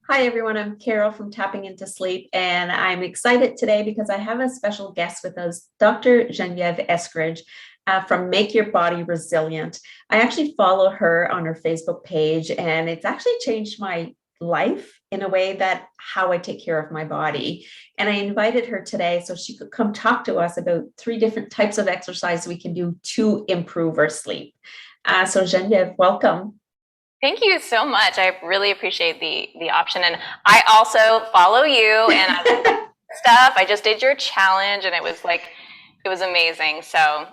Hi, everyone. I'm Carol from Tapping Into Sleep, and I'm excited today because I have a special guest with us, Dr. Geneviéve Eskridge from Make Your Body Resilient. I actually follow her on her Facebook page, and it's actually changed my life in a way that how I take care of my body. And I invited her today so she could come talk to us about 3 different types of exercise we can do to improve our sleep. So Geneviève, welcome. Thank you so much. I really appreciate the option. And I also follow you and I stuff. I just did your challenge and it was amazing. So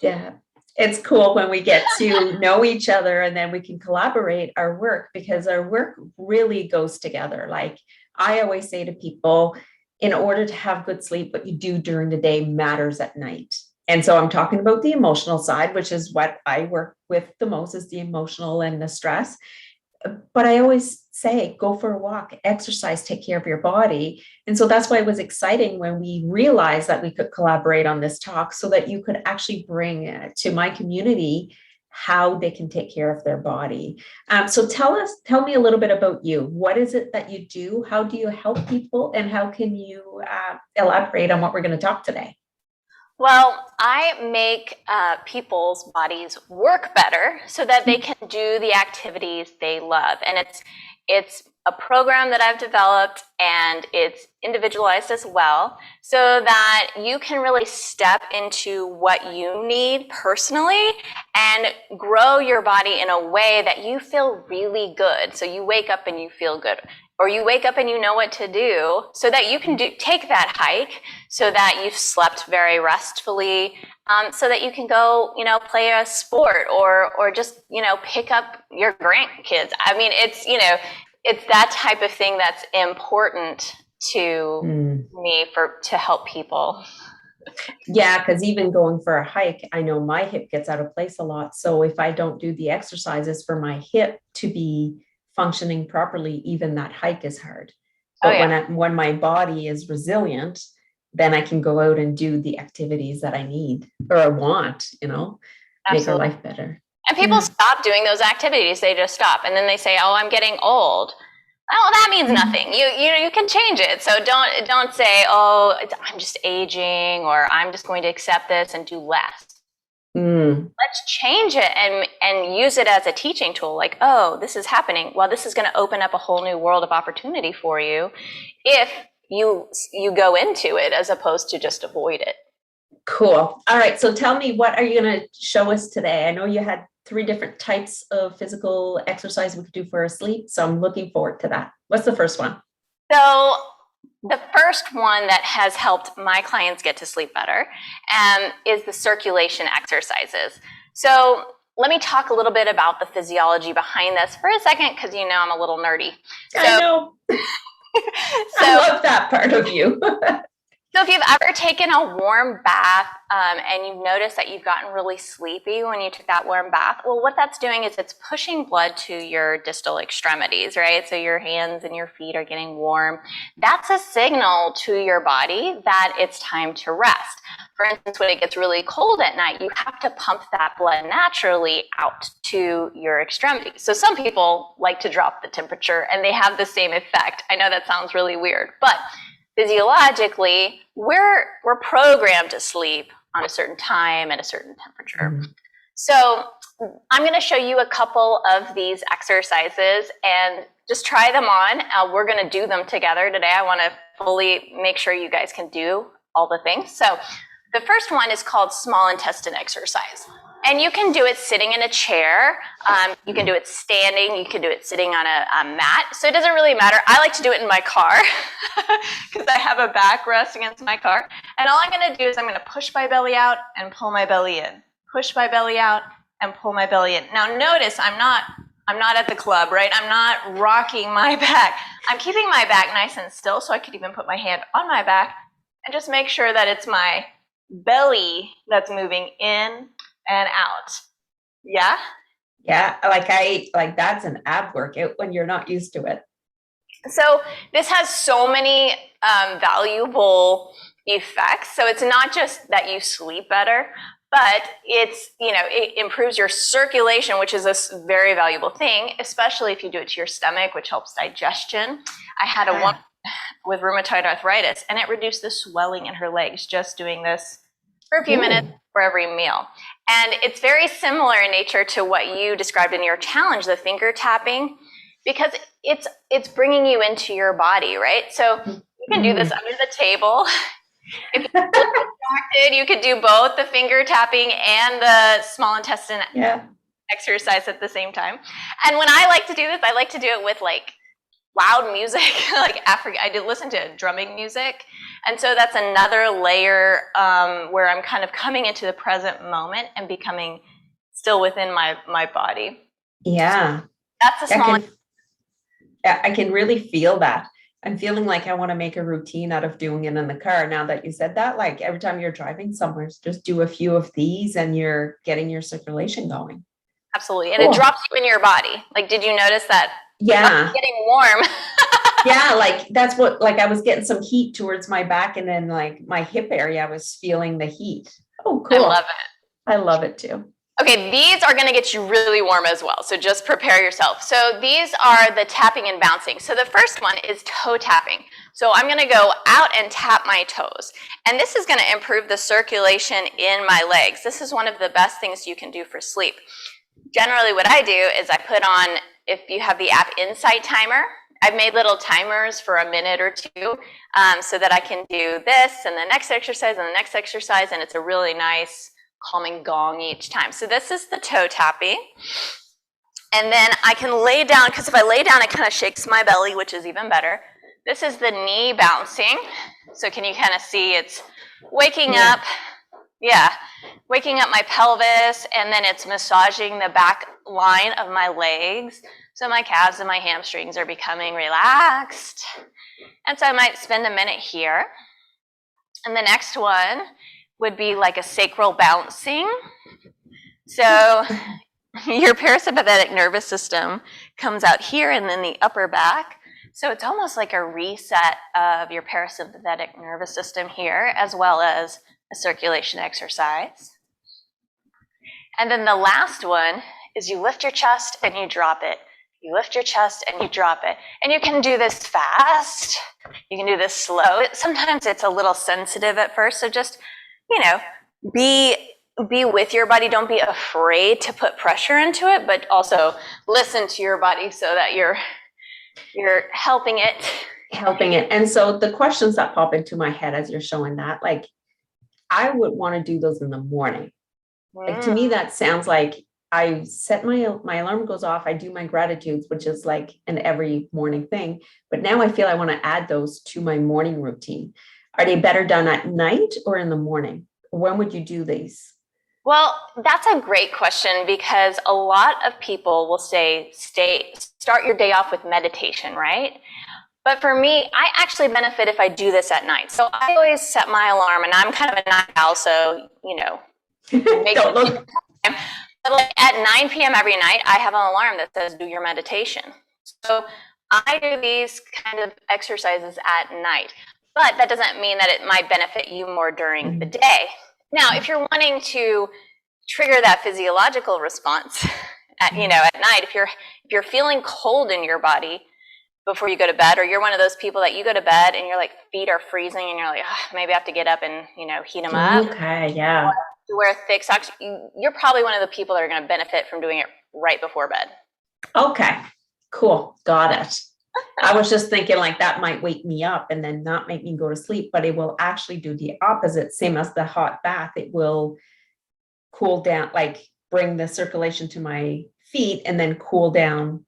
Yeah, it's cool when we get to know each other and then we can collaborate our work because our work really goes together. Like I always say to people, in order to have good sleep, what you do during the day matters at night. And so I'm talking about the emotional side, which is what I work with the most is the emotional and the stress. But I always say, go for a walk, exercise, take care of your body. And so that's why it was exciting when we realized that we could collaborate on this talk so that you could actually bring to my community how they can take care of their body. So tell me a little bit about you. What is it that you do? How do you help people? And how can you elaborate on what we're going to talk today? well, I make people's bodies work better so that they can do the activities they love. And it's a program that I've developed and it's individualized as well so that you can really step into what you need personally and grow your body in a way that you feel really good. So you wake up and you feel good, or you wake up and you know what to do so that you can take that hike so that you've slept very restfully, so that you can go, play a sport or just, pick up your grandkids. I mean, it's that type of thing that's important to me to help people. Yeah, because even going for a hike, I know my hip gets out of place a lot. So if I don't do the exercises for my hip to be functioning properly, even that hike is hard. Oh But yeah, when my body is resilient, then I can go out and do the activities that I need or I want, make our absolutely. life better. And people Yeah. stop doing those activities. They just stop. And then they say, "Oh, I'm getting old." Oh, that means nothing. You can change it. So don't say, "Oh, I'm just aging," or "I'm just going to accept this and do less." Mm. Let's change it and use it as a teaching tool. Like, "Oh, this is happening. Well, this is going to open up a whole new world of opportunity for you if you go into it as opposed to just avoid it." Cool. All right. So tell me, what are you going to show us today? I know you had 3 different types of physical exercise we could do for our sleep. So I'm looking forward to that. What's the first one? So the first one that has helped my clients get to sleep better is the circulation exercises. So let me talk a little bit about the physiology behind this for a second, because I'm a little nerdy. I So, know. I so love that part of you. So if you've ever taken a warm bath and you've noticed that you've gotten really sleepy when you took that warm bath, well, what that's doing is it's pushing blood to your distal extremities, right? So your hands and your feet are getting warm. That's a signal to your body that it's time to rest. For instance, when it gets really cold at night, you have to pump that blood naturally out to your extremities. So some people like to drop the temperature and they have the same effect. I know that sounds really weird, but physiologically, we're programmed to sleep on a certain time at a certain temperature. Mm. So I'm going to show you a couple of these exercises and just try them on. We're going to do them together today. I want to fully make sure you guys can do all the things. So the first one is called small intestine exercise. And you can do it sitting in a chair. You can do it standing. You can do it sitting on a mat. So it doesn't really matter. I like to do it in my car because I have a backrest against my car. And all I'm going to do is I'm going to push my belly out and pull my belly in. Push my belly out and pull my belly in. Now notice I'm not at the club, right? I'm not rocking my back. I'm keeping my back nice and still, so I could even put my hand on my back and just make sure that it's my belly that's moving in and out. Yeah? Yeah, like that's an ab workout when you're not used to it. So this has so many valuable effects. So it's not just that you sleep better, but it's, it improves your circulation, which is a very valuable thing, especially if you do it to your stomach, which helps digestion. I had a woman with rheumatoid arthritis, and it reduced the swelling in her legs just doing this for a few minutes for every meal. And it's very similar in nature to what you described in your challenge, the finger tapping, because it's bringing you into your body, right? So you can do this under the table. If you're distracted, you could do both the finger tapping and the small intestine exercise at the same time. And when I like to do this, I like to do it with like loud music, like I did listen to drumming music. And so that's another layer where I'm kind of coming into the present moment and becoming still within my body. Yeah. That's a small. I can really feel that. I'm feeling like I want to make a routine out of doing it in the car. Now that you said that, like every time you're driving somewhere, just do a few of these and you're getting your circulation going. Absolutely. And it drops you in your body. Like, did you notice that? Yeah. It's getting warm. Yeah. Like that's what, like I was getting some heat towards my back, and then like my hip area, I was feeling the heat. Oh, cool. I love it. I love it too. Okay, these are going to get you really warm as well. So just prepare yourself. So these are the tapping and bouncing. So the first one is toe tapping. So I'm going to go out and tap my toes. And this is going to improve the circulation in my legs. This is one of the best things you can do for sleep. Generally, what I do is I put on, if you have the app Insight Timer, I've made little timers for a minute or two so that I can do this and the next exercise and the next exercise. And it's a really nice calming gong each time. So this is the toe tapping. And then I can lay down, because if I lay down, it kind of shakes my belly, which is even better. This is the knee bouncing. So can you kind of see it's waking up? Yeah, waking up my pelvis, and then it's massaging the back line of my legs. So my calves and my hamstrings are becoming relaxed. And so I might spend a minute here. And the next one would be like a sacral bouncing. So your parasympathetic nervous system comes out here and then the upper back. So it's almost like a reset of your parasympathetic nervous system here, as well as a circulation exercise. And then the last one is you lift your chest and you drop it. You lift your chest and you drop it. And you can do this fast. You can do this slow. Sometimes it's a little sensitive at first, so just be with your body. Don't be afraid to put pressure into it, but also listen to your body so that you're helping it. And so the questions that pop into my head as you're showing that, like, I would want to do those in the morning. Like, to me, that sounds like I set my alarm goes off. I do my gratitudes, which is like an every morning thing. But now I feel I want to add those to my morning routine. Are they better done at night or in the morning? When would you do these? Well, that's a great question, because a lot of people will say, start your day off with meditation, right? But for me, I actually benefit if I do this at night. So I always set my alarm, and I'm kind of a night owl, so, don't look. But like at 9 p.m. every night, I have an alarm that says, do your meditation. So I do these kind of exercises at night. But that doesn't mean that it might benefit you more during the day. Now, if you're wanting to trigger that physiological response at night, if you're feeling cold in your body before you go to bed, or you're one of those people that you go to bed and your feet are freezing and you're like, maybe I have to get up and heat them up. Okay, yeah. To wear thick socks, you're probably one of the people that are going to benefit from doing it right before bed. Okay, cool, got it. I was just thinking like that might wake me up and then not make me go to sleep, but it will actually do the opposite, same as the hot bath. It will cool down, like bring the circulation to my feet and then cool down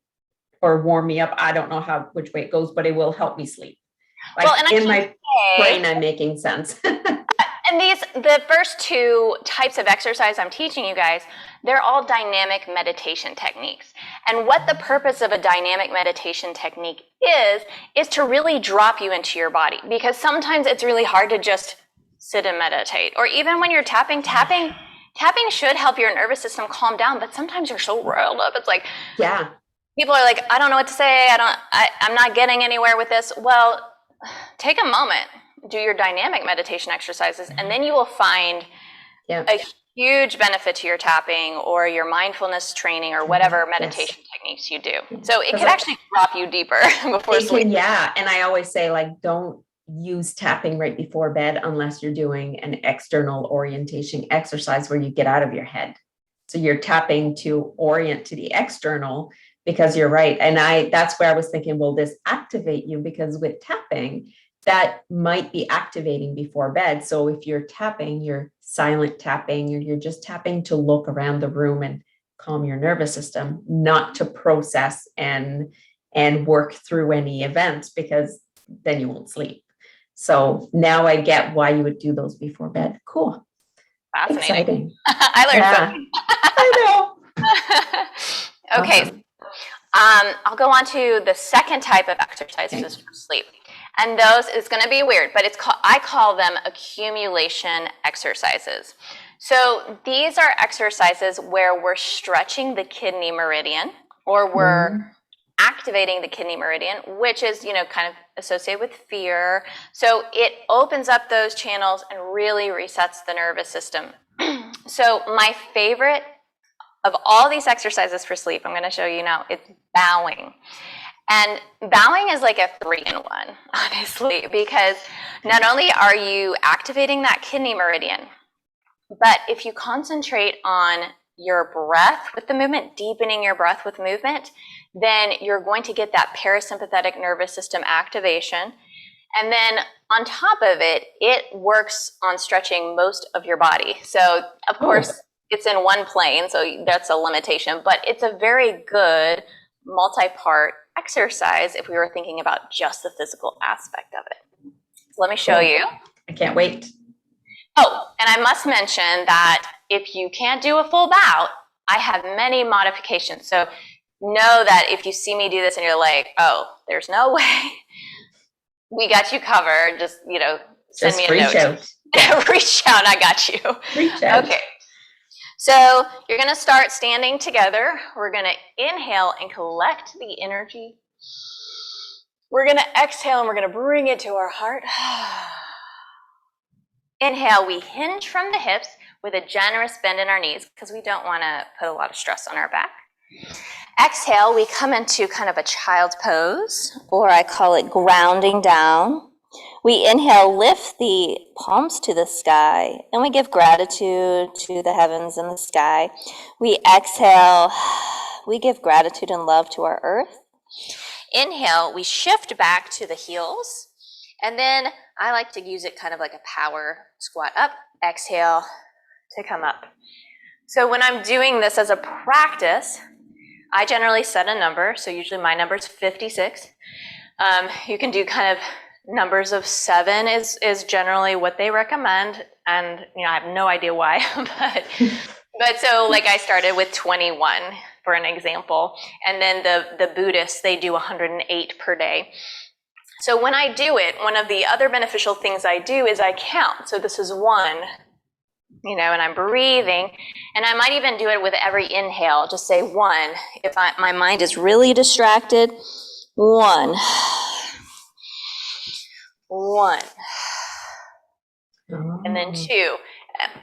or warm me up. I don't know which way it goes, but it will help me sleep. Like, in my brain, I'm making sense. And the first two types of exercise I'm teaching you guys, they're all dynamic meditation techniques. And what the purpose of a dynamic meditation technique is to really drop you into your body. Because sometimes it's really hard to just sit and meditate. Or even when you're tapping should help your nervous system calm down, but sometimes you're so riled up. It's like, yeah. People are like, I don't know what to say. I'm not getting anywhere with this. Well, take a moment, do your dynamic meditation exercises, and then you will find a huge benefit to your tapping or your mindfulness training or whatever meditation techniques you do. So it could actually drop you deeper before sleep. Yeah. And I always say, like, don't use tapping right before bed unless you're doing an external orientation exercise where you get out of your head. So you're tapping to orient to the external, because you're right. And that's where I was thinking, will this activate you? Because with tapping, that might be activating before bed. So if you're tapping, you're silent tapping, or you're just tapping to look around the room and calm your nervous system, not to process and work through any events, because then you won't sleep. So now I get why you would do those before bed. Cool. Fascinating. Exciting. I learned something. I know. Okay. Awesome. I'll go on to the second type of exercises for sleep. And those is going to be weird, but I call them accumulation exercises. So these are exercises where we're stretching the kidney meridian, or we're activating the kidney meridian, which is, kind of associated with fear. So it opens up those channels and really resets the nervous system. So my favorite of all these exercises for sleep, I'm going to show you now, it's bowing. And bowing is like a 3-in-1, honestly, because not only are you activating that kidney meridian, but if you concentrate on your breath with the movement, deepening your breath with movement, then you're going to get that parasympathetic nervous system activation. And then on top of it, it works on stretching most of your body. So of course, it's in one plane, so that's a limitation, but it's a very good multi-part exercise if we were thinking about just the physical aspect of it. So let me show you. I can't wait. Oh, and I must mention that if you can't do a full bow, I have many modifications. So know that if you see me do this and you're like, oh, there's no way, we got you covered. Just, send me a note. Out. Yeah. Reach out, I got you. Reach out. Okay. So you're going to start standing together. We're going to inhale and collect the energy. We're going to exhale and we're going to bring it to our heart. Inhale, we hinge from the hips with a generous bend in our knees because we don't want to put a lot of stress on our back. Exhale, we come into kind of a child's pose, or I call it grounding down. We inhale, lift the palms to the sky, and we give gratitude to the heavens and the sky. We exhale, we give gratitude and love to our earth. Inhale, we shift back to the heels, and then I like to use it kind of like a power squat up. Exhale to come up. So when I'm doing this as a practice, I generally set a number. So usually my number is 56. You can do kind of numbers of 7 is generally what they recommend. And, I have no idea why, but so like I started with 21 for an example. And then the Buddhists, they do 108 per day. So when I do it, one of the other beneficial things I do is I count. So this is 1, and I'm breathing, and I might even do it with every inhale. Just say 1. If my mind is really distracted, 1, 1, and then 2.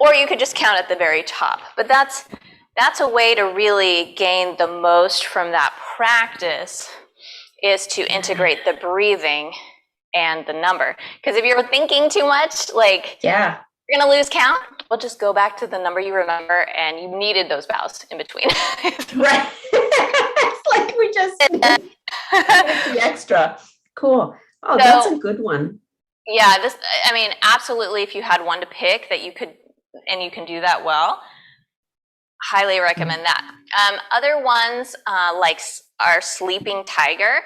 Or you could just count at the very top. But that's a way to really gain the most from that practice, is to integrate the breathing and the number. Because if you're thinking too much, you're going to lose count. Well, just go back to the number you remember, and you needed those bows in between. Right. It's like we just the extra. Cool. Oh, so, that's a good one. Yeah, absolutely. If you had one to pick that you could, and you can do that well, highly recommend that. Other ones like our sleeping tiger,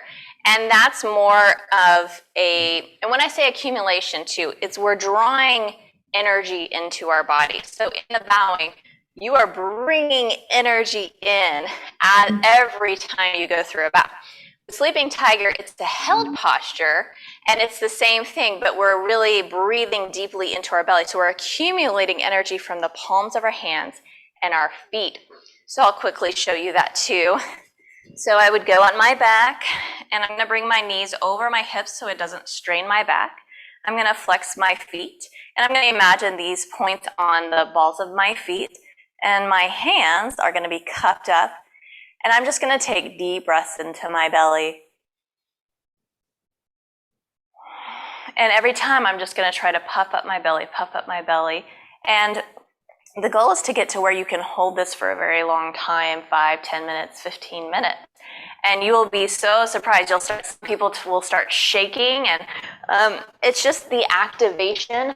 and that's more of and when I say accumulation too, it's we're drawing energy into our body. So in the bowing, you are bringing energy in at every time you go through a bow. The sleeping tiger, it's the held posture, and it's the same thing, but we're really breathing deeply into our belly. So we're accumulating energy from the palms of our hands and our feet. So I'll quickly show you that too. So I would go on my back, and I'm going to bring my knees over my hips so it doesn't strain my back. I'm going to flex my feet, and I'm going to imagine these points on the balls of my feet, and my hands are going to be cupped up, and I'm just going to take deep breaths into my belly. And every time I'm just going to try to puff up my belly, puff up my belly. And the goal is to get to where you can hold this for a very long time, 5, 10 minutes, 15 minutes. And you will be so surprised. People will start shaking, and it's just the activation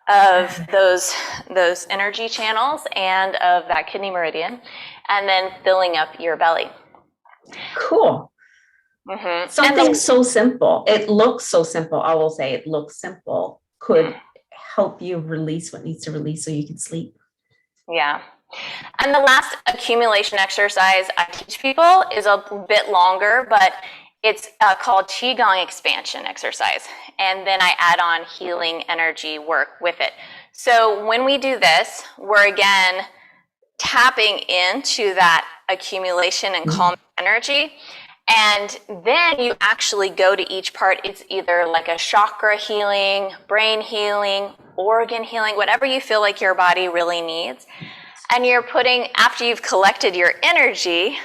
of those energy channels and of that kidney meridian, and then filling up your belly. Cool. Mm-hmm. Something so simple. It looks so simple. I will say it looks simple. Could help you release what needs to release so you can sleep. Yeah. And the last accumulation exercise I teach people is a bit longer, but it's called Qigong expansion exercise. And then I add on healing energy work with it. So when we do this, we're again tapping into that accumulation and calm energy. And then you actually go to each part. It's either like a chakra healing, brain healing, organ healing, whatever you feel like your body really needs. And you're putting, after you've collected your energy,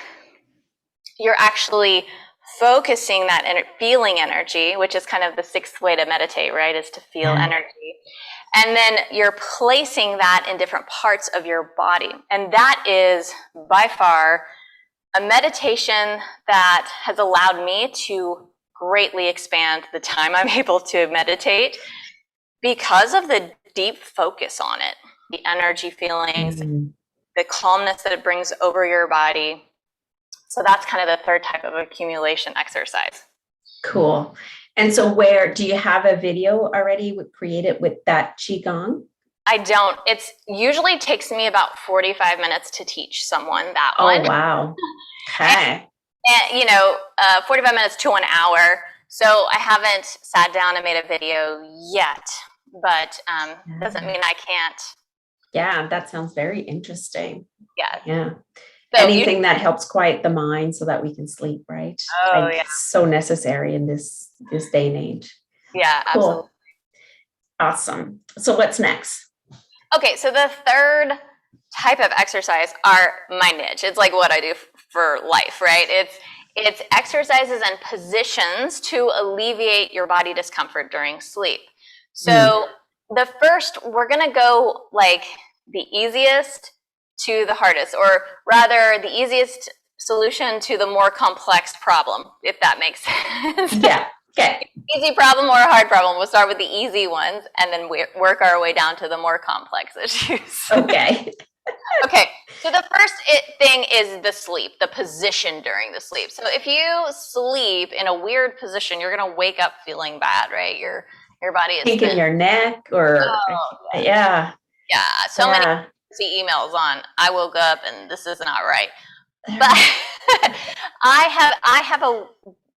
you're actually focusing that feeling energy, which is kind of the sixth way to meditate, right? Is to feel energy. And then you're placing that in different parts of your body. And that is by far a meditation that has allowed me to greatly expand the time I'm able to meditate because of the deep focus on it, the energy feelings, the calmness that it brings over your body. So that's kind of the third type of accumulation exercise. Cool. And so where do you have a video already created with that Qigong? I don't. It's usually takes me about 45 minutes to teach someone that one. Oh, wow. Okay. And 45 minutes to an hour. So I haven't sat down and made a video yet, but doesn't mean I can't. Yeah, that sounds very interesting. Yeah. So anything that helps quiet the mind so that we can sleep, right? Oh, yeah. So necessary in this day and age. Yeah, cool. Absolutely. Awesome. So what's next? Okay, so the third type of exercise are my niche. It's like what I do for life, right? It's exercises and positions to alleviate your body discomfort during sleep. So the first, we're gonna go like the easiest to the hardest, or rather the easiest solution to the more complex problem, if that makes sense. Yeah. Okay. Easy problem or a hard problem. We'll start with the easy ones and then work our way down to the more complex issues. Okay. Okay. So the first thing is the sleep, the position during the sleep. So if you sleep in a weird position, you're going to wake up feeling bad, right? Your body is thinking your neck or yeah. So many emails on I woke up and this is not right. But I have a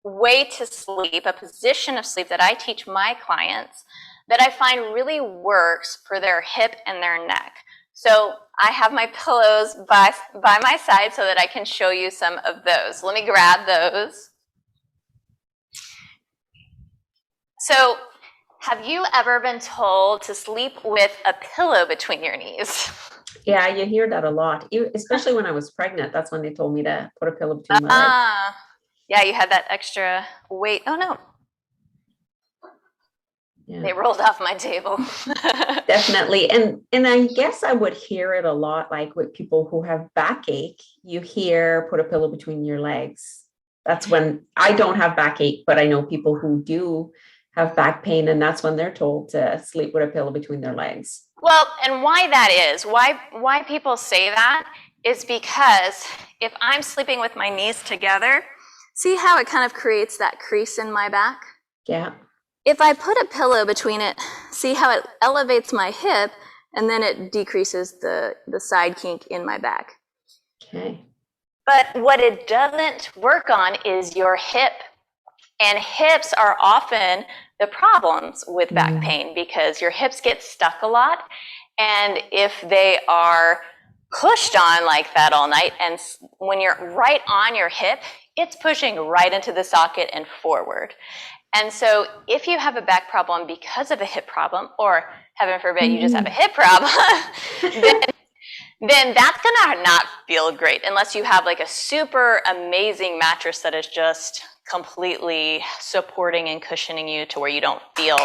way to sleep, a position of sleep that I teach my clients that I find really works for their hip and their neck. So I have my pillows by my side so that I can show you some of those. Let me grab those. So have you ever been told to sleep with a pillow between your knees? Yeah, you hear that a lot, especially when I was pregnant. That's when they told me to put a pillow between my legs. Yeah, you had that extra weight. Oh, no. Yeah. They rolled off my table. Definitely. And I guess I would hear it a lot, like with people who have backache, you hear put a pillow between your legs. That's when I don't have backache, but I know people who do have back pain, and that's when they're told to sleep with a pillow between their legs. Well, and why that is, why people say that is because if I'm sleeping with my knees together, see how it kind of creates that crease in my back? Yeah. If I put a pillow between it, see how it elevates my hip and then it decreases the side kink in my back. Okay. But what it doesn't work on is your hip. And hips are often the problems with back pain because your hips get stuck a lot. And if they are pushed on like that all night, and when you're right on your hip, it's pushing right into the socket and forward. And so if you have a back problem because of a hip problem, or heaven forbid you just have a hip problem, then that's gonna not feel great unless you have like a super amazing mattress that is just completely supporting and cushioning you to where you don't feel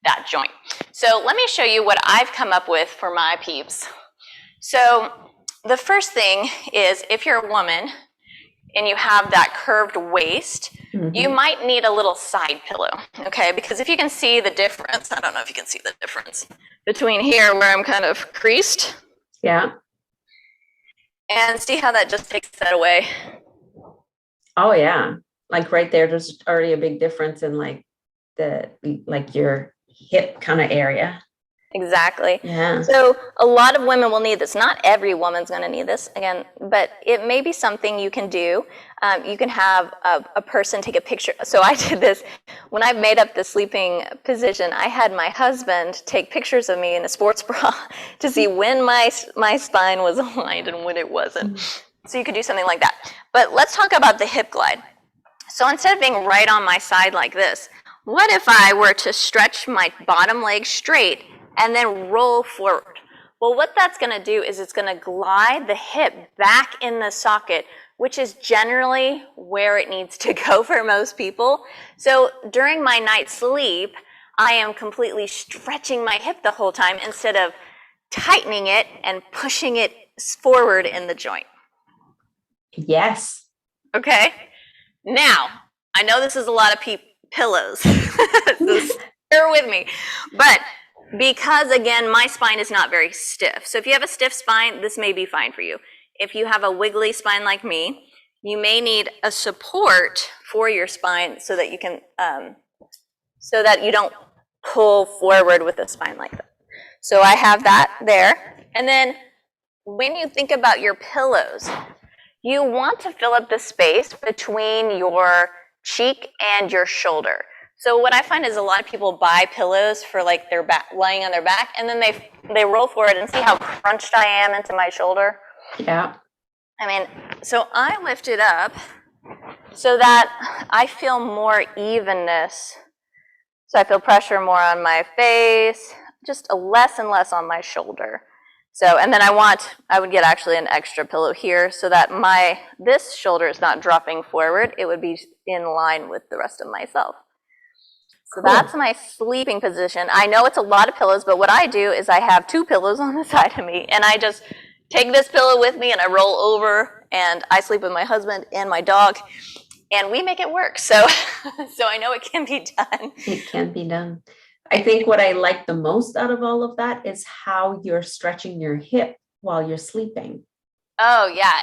that joint. So let me show you what I've come up with for my peeps. So the first thing is, if you're a woman and you have that curved waist, you might need a little side pillow, okay? Because if you can see the difference, I don't know if you can see the difference between here where I'm kind of creased. Yeah. And see how that just takes that away. Oh yeah. Like right there, there's already a big difference in like your hip kind of area. Exactly. Yeah. So a lot of women will need this. Not every woman's going to need this, again, but it may be something you can do. You can have a person take a picture. So I did this when I made up the sleeping position. I had my husband take pictures of me in a sports bra to see when my spine was aligned and when it wasn't. So you could do something like that. But let's talk about the hip glide. So instead of being right on my side like this, what if I were to stretch my bottom leg straight and then roll forward? Well, what that's going to do is it's going to glide the hip back in the socket, which is generally where it needs to go for most people. So during my night's sleep, I am completely stretching my hip the whole time instead of tightening it and pushing it forward in the joint. Yes. Okay. Now, I know this is a lot of pillows, so bear with me, but because again, my spine is not very stiff. So if you have a stiff spine, this may be fine for you. If you have a wiggly spine like me, you may need a support for your spine so that you can, so that you don't pull forward with the spine like that. So I have that there. And then when you think about your pillows, you want to fill up the space between your cheek and your shoulder. So what I find is a lot of people buy pillows for like their back, lying on their back, and then they roll forward and see how crunched I am into my shoulder. Yeah. I mean, so I lift it up so that I feel more evenness. So I feel pressure more on my face, just less and less on my shoulder. So, and then I would get actually an extra pillow here so that this shoulder is not dropping forward. It would be in line with the rest of myself. So cool. That's my sleeping position. I know it's a lot of pillows, but what I do is I have 2 pillows on the side of me, and I just take this pillow with me and I roll over, and I sleep with my husband and my dog, and we make it work. So, so I know it can be done. It can be done. I think what I like the most out of all of that is how you're stretching your hip while you're sleeping. Oh yeah,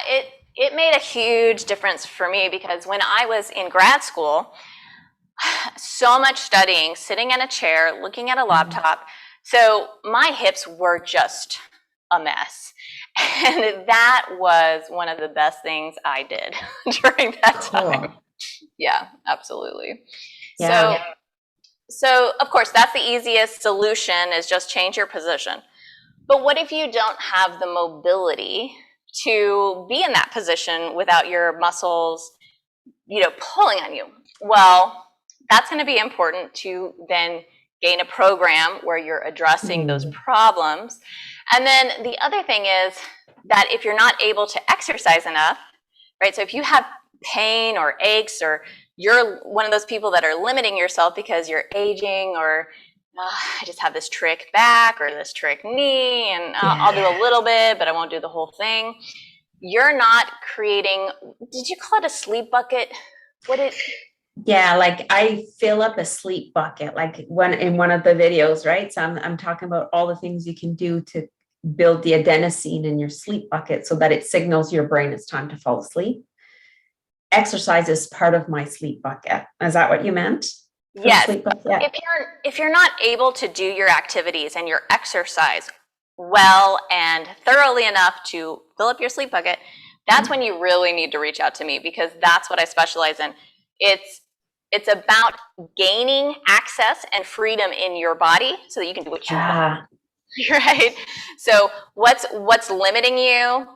it made a huge difference for me, because when I was in grad school, so much studying, sitting in a chair, looking at a laptop. So my hips were just a mess. And that was one of the best things I did during that time. Yeah, absolutely. Yeah. So of course, that's the easiest solution, is just change your position. But what if you don't have the mobility to be in that position without your muscles, pulling on you? Well, that's going to be important to then gain a program where you're addressing those problems. And then the other thing is that if you're not able to exercise enough, right? So if you have pain or aches, or you're one of those people that are limiting yourself because you're aging, or I just have this trick back or this trick knee, and I'll do a little bit, but I won't do the whole thing. You're not creating, did you call it a sleep bucket? Yeah, like I fill up a sleep bucket, like in one of the videos, right? So I'm talking about all the things you can do to build the adenosine in your sleep bucket so that it signals your brain it's time to fall asleep. Exercise is part of my sleep bucket. Is that what you meant? Yes. Yeah. If you're not able to do your activities and your exercise well and thoroughly enough to fill up your sleep bucket, that's when you really need to reach out to me, because that's what I specialize in. It's about gaining access and freedom in your body so that you can do what you want. Right? So what's limiting you?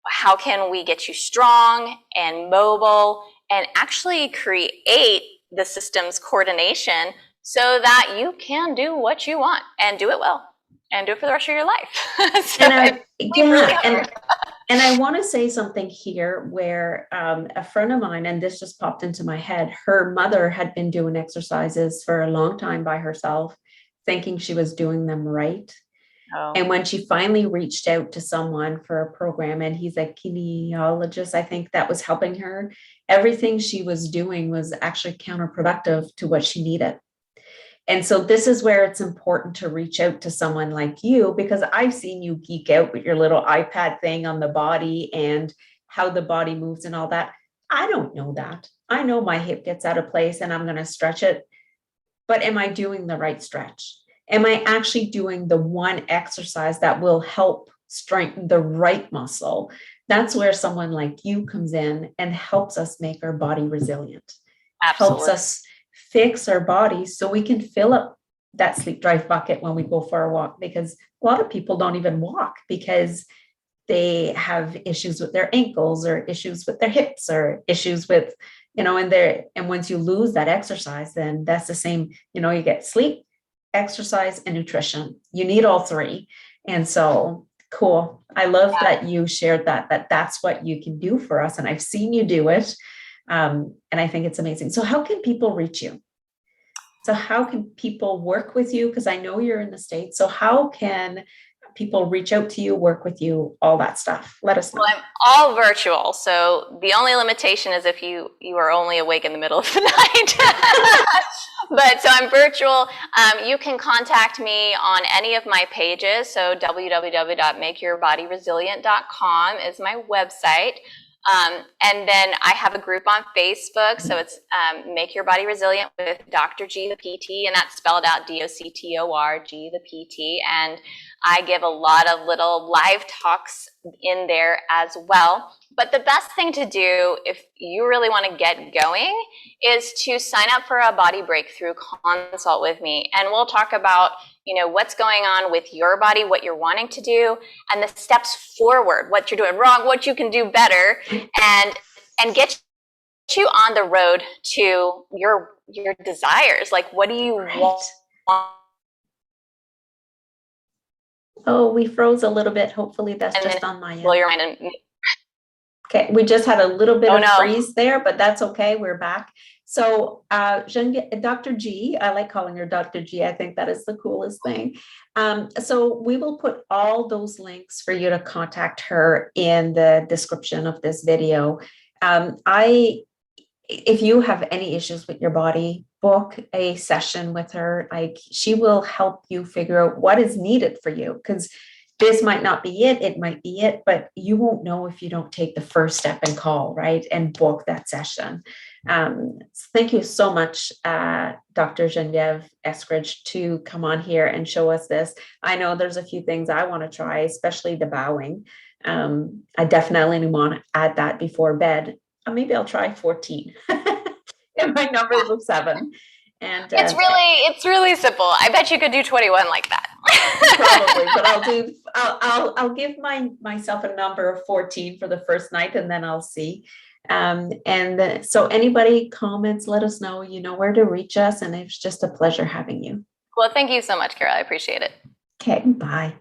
How can we get you strong and mobile and actually create the system's coordination so that you can do what you want and do it well and do it for the rest of your life. So and I want to say something here where a friend of mine, and this just popped into my head, her mother had been doing exercises for a long time by herself, thinking she was doing them right. Oh. And when she finally reached out to someone for a program, and he's a kinesiologist, I think, that was helping her, everything she was doing was actually counterproductive to what she needed. And so this is where it's important to reach out to someone like you, because I've seen you geek out with your little iPad thing on the body and how the body moves and all that. I don't know that. I know my hip gets out of place and I'm going to stretch it. But am I doing the right stretch? Am I actually doing the one exercise that will help strengthen the right muscle? That's where someone like you comes in and helps us make our body resilient. Absolutely. Helps us fix our bodies so we can fill up that sleep drive bucket when we go for a walk, because a lot of people don't even walk because they have issues with their ankles or issues with their hips or issues with, and once you lose that exercise, then that's the same, you get sleep, exercise, and nutrition. You need all three. And so cool. I love that you shared that's what you can do for us. And I've seen you do it. And I think it's amazing. So how can people reach you? So how can people work with you? Because I know you're in the States. So how can people reach out to you, work with you, all that stuff? Let us know. Well, I'm all virtual. So the only limitation is if you are only awake in the middle of the night. But so I'm virtual. You can contact me on any of my pages. So www.makeyourbodyresilient.com is my website. And then I have a group on Facebook. So it's Make Your Body Resilient with Dr. G, the PT, and that's spelled out DOCTOR, the PT. And I give a lot of little live talks in there as well. But the best thing to do if you really want to get going is to sign up for a body breakthrough consult with me. And we'll talk about, what's going on with your body, what you're wanting to do, and the steps forward, what you're doing wrong, what you can do better, and get you on the road to your desires. Like, what do you want? Oh, we froze a little bit. Hopefully that's just on my end. Blow your mind. Okay, we just had a little bit of freeze there, but that's okay. We're back. So Dr. G, I like calling her Dr. G. I think that is the coolest thing. So we will put all those links for you to contact her in the description of this video. If you have any issues with your body, book a session with her. She will help you figure out what is needed for you, because this might not be it might be it, but you won't know if you don't take the first step and call, right, and book that session. Thank you so much, Dr. Geneviéve Eskridge, to come on here and show us this. I know there's a few things I want to try, especially the bowing. I definitely want to add that before bed. Maybe I'll try 14 in my numbers of 7. And it's really simple. I bet you could do 21 like that. Probably, but I'll give myself a number of 14 for the first night, and then I'll see. So anybody comments, let us know. You know where to reach us, and it's just a pleasure having you. Well, thank you so much, Carol. I appreciate it. Okay, bye.